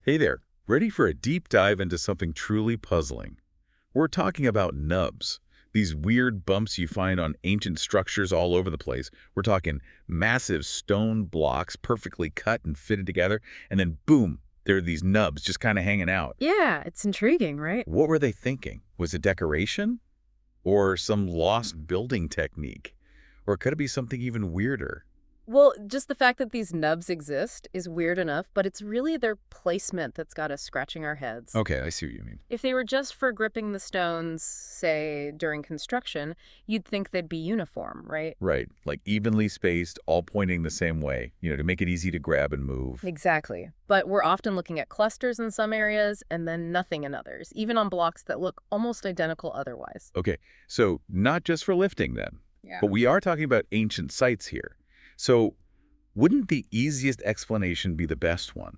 Hey there, ready for a deep dive into something truly puzzling? We're talking about nubs, these weird bumps you find on ancient structures all over the place. We're talking massive stone blocks perfectly cut and fitted together, and then boom, there are these nubs just kind of hanging out. Yeah, it's intriguing, right? What were they thinking? Was it decoration? Or some lost building technique? Or could it be something even weirder? Well, just the fact that these nubs exist is weird enough, but it's really their placement that's got us scratching our heads. Okay, I see what you mean. If they were just for gripping the stones, say, during construction, you'd think they'd be uniform, right? Right, like evenly spaced, all pointing the same way, to make it easy to grab and move. Exactly. But we're often looking at clusters in some areas and then nothing in others, even on blocks that look almost identical otherwise. Okay, so not just for lifting then, Yeah. but we are talking about ancient sites here. So wouldn't the easiest explanation be the best one?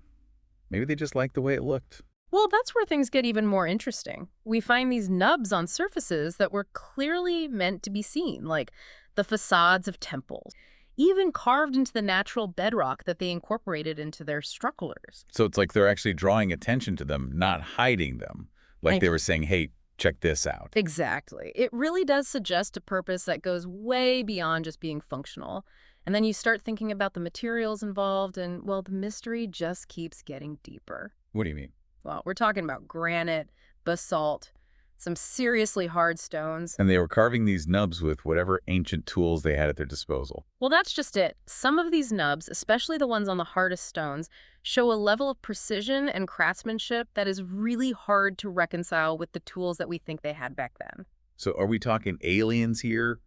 Maybe they just liked the way it looked. Well, that's where things get even more interesting. We find these nubs on surfaces that were clearly meant to be seen, like the facades of temples, even carved into the natural bedrock that they incorporated into their structures. So it's like they're actually drawing attention to them, not hiding them. Like they were saying, hey, check this out. Exactly. It really does suggest a purpose that goes way beyond just being functional. And then you start thinking about the materials involved, and, well, the mystery just keeps getting deeper. What do you mean? Well, we're talking about granite, basalt, some seriously hard stones. And they were carving these nubs with whatever ancient tools they had at their disposal. Well, that's just it. Some of these nubs, especially the ones on the hardest stones, show a level of precision and craftsmanship that is really hard to reconcile with the tools that we think they had back then. So are we talking aliens here?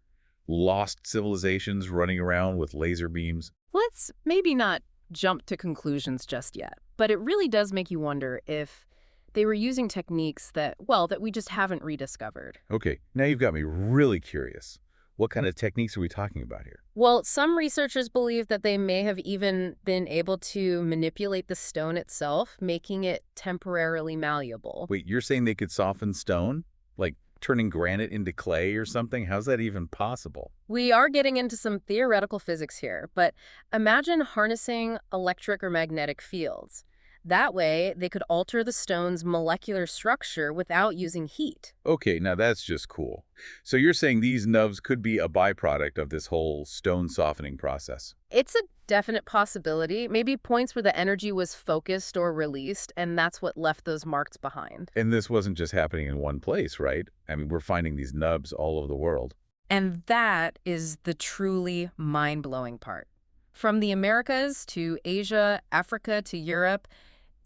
Lost civilizations running around with laser beams? Let's maybe not jump to conclusions just yet, but it really does make you wonder if they were using techniques that, well, that we just haven't rediscovered. Okay, now you've got me really curious. What kind of techniques are we talking about here? Well, some researchers believe that they may have even been able to manipulate the stone itself, making it temporarily malleable. Wait, you're saying they could soften stone? Like turning granite into clay or something? How's that even possible? We are getting into some theoretical physics here, but imagine harnessing electric or magnetic fields. That way, they could alter the stone's molecular structure without using heat. Okay, now that's just cool. So you're saying these nubs could be a byproduct of this whole stone softening process? It's a definite possibility, maybe points where the energy was focused or released, and that's what left those marks behind. And this wasn't just happening in one place, right? I mean, we're finding these nubs all over the world. And that is the truly mind-blowing part. From the Americas to Asia, Africa to Europe,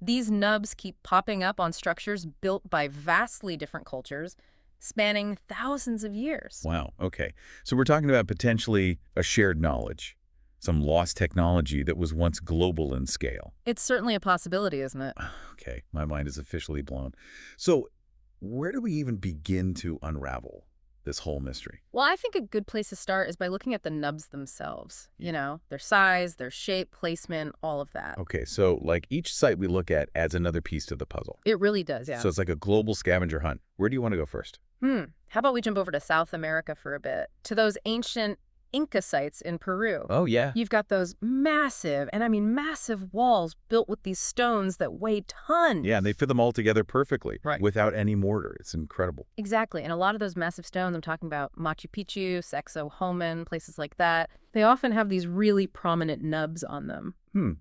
these nubs keep popping up on structures built by vastly different cultures, spanning thousands of years. Wow, okay. So we're talking about potentially a shared knowledge, some lost technology that was once global in scale. It's certainly a possibility, isn't it? Okay, my mind is officially blown. So where do we even begin to unravel this whole mystery? Well, I think a good place to start is by looking at the nubs themselves. You know, their size, their shape, placement, all of that. Okay, so like each site we look at adds another piece to the puzzle. It really does, yeah. So it's like a global scavenger hunt. Where do you want to go first? How about we jump over to South America for a bit, to those ancient Inca sites in Peru. Oh, yeah. You've got those massive, and I mean massive walls built with these stones that weigh tons. Yeah, and they fit them all together perfectly without any mortar. It's incredible. Exactly. And a lot of those massive stones, I'm talking about Machu Picchu, Sacsayhuaman, places like that, they often have these really prominent nubs on them.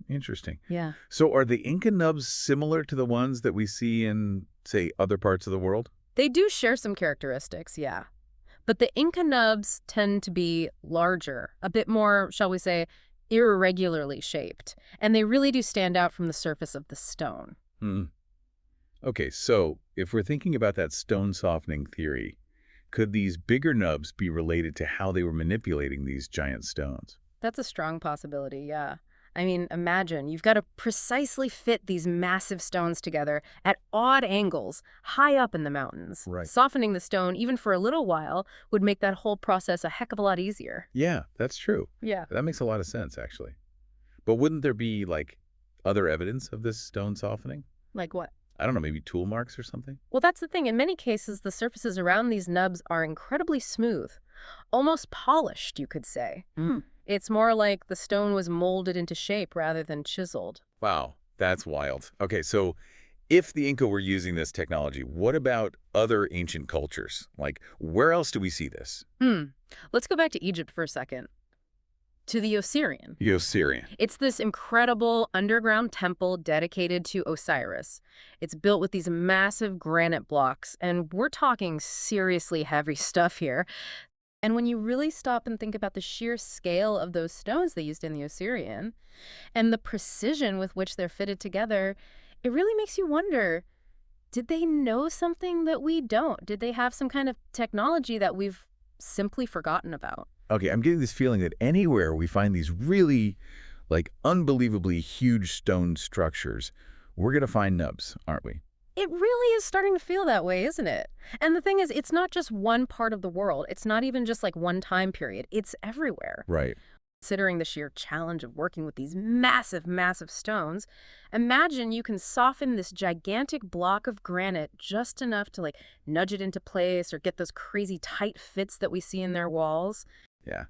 Interesting. Yeah. So are the Inca nubs similar to the ones that we see in, say, other parts of the world? They do share some characteristics, yeah. But the Inca nubs tend to be larger, a bit more, shall we say, irregularly shaped. And they really do stand out from the surface of the stone. Okay, so if we're thinking about that stone softening theory, could these bigger nubs be related to how they were manipulating these giant stones? That's a strong possibility, yeah. I mean, imagine, you've got to precisely fit these massive stones together at odd angles, high up in the mountains. Right. Softening the stone, even for a little while, would make that whole process a heck of a lot easier. Yeah, that's true. Yeah. That makes a lot of sense, actually. But wouldn't there be, like, other evidence of this stone softening? Like what? I don't know, maybe tool marks or something? Well, that's the thing. In many cases, the surfaces around these nubs are incredibly smooth, almost polished, you could say. It's more like the stone was molded into shape rather than chiseled. Wow, That's wild. Okay, so if the Inca were using this technology, what about other ancient cultures? Like, where else do we see this? Hmm. Let's go back to Egypt for a second. To the Osirian. The Osirian. It's this incredible underground temple dedicated to Osiris. It's built with these massive granite blocks, and we're talking seriously heavy stuff here. And when you really stop and think about the sheer scale of those stones they used in the Osirian and the precision with which they're fitted together, it really makes you wonder, did they know something that we don't? Did they have some kind of technology that we've simply forgotten about? Okay, I'm getting this feeling that anywhere we find these really, like, unbelievably huge stone structures, we're going to find nubs, aren't we? It really is starting to feel that way, isn't it? And the thing is, it's not just one part of the world. It's not even just like one time period. It's everywhere. Right. Considering the sheer challenge of working with these massive, massive stones, imagine you can soften this gigantic block of granite just enough to like nudge it into place or get those crazy tight fits that we see in their walls. Yeah.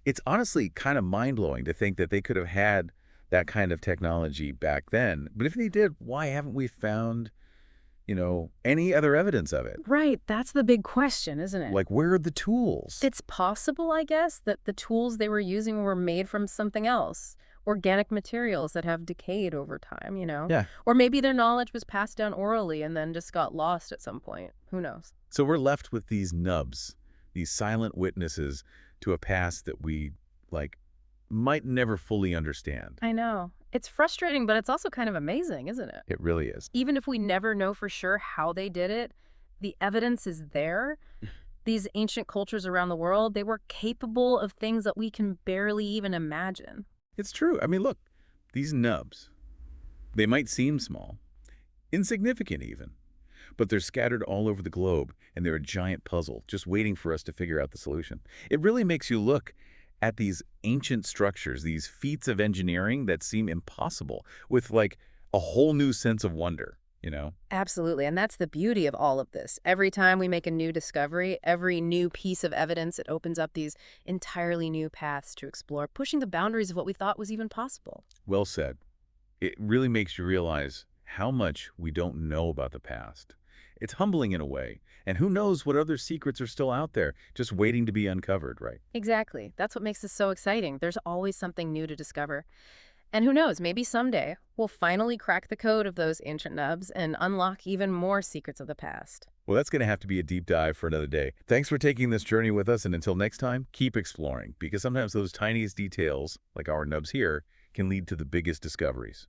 It's honestly kind of mind-blowing to think that they could have had that kind of technology back then. But if they did, why haven't we found, any other evidence of it? Right, that's the big question, isn't it? Like, where are the tools? It's possible, I guess, that the tools they were using were made from something else. Organic materials that have decayed over time. Yeah. Or maybe their knowledge was passed down orally and then just got lost at some point. Who knows? So we're left with these nubs, these silent witnesses to a past that we, might never fully understand. I know. It's frustrating, but it's also kind of amazing, isn't it? It really is. Even if we never know for sure how they did it, the evidence is there. These ancient cultures around the world, they were capable of things that we can barely even imagine. It's true. I mean, look, these nubs, they might seem small, insignificant even, but they're scattered all over the globe, and they're a giant puzzle just waiting for us to figure out the solution. It really makes you look at these ancient structures, these feats of engineering that seem impossible, with a whole new sense of wonder. Absolutely, and that's the beauty of all of this. Every time we make a new discovery, every new piece of evidence, it opens up these entirely new paths to explore, pushing the boundaries of what we thought was even possible. Well said. It really makes you realize how much we don't know about the past. It's humbling in a way, and who knows what other secrets are still out there, just waiting to be uncovered, right? Exactly. That's what makes this so exciting. There's always something new to discover. And who knows, maybe someday we'll finally crack the code of those ancient nubs and unlock even more secrets of the past. Well, that's going to have to be a deep dive for another day. Thanks for taking this journey with us, and until next time, keep exploring, because sometimes those tiniest details, like our nubs here, can lead to the biggest discoveries.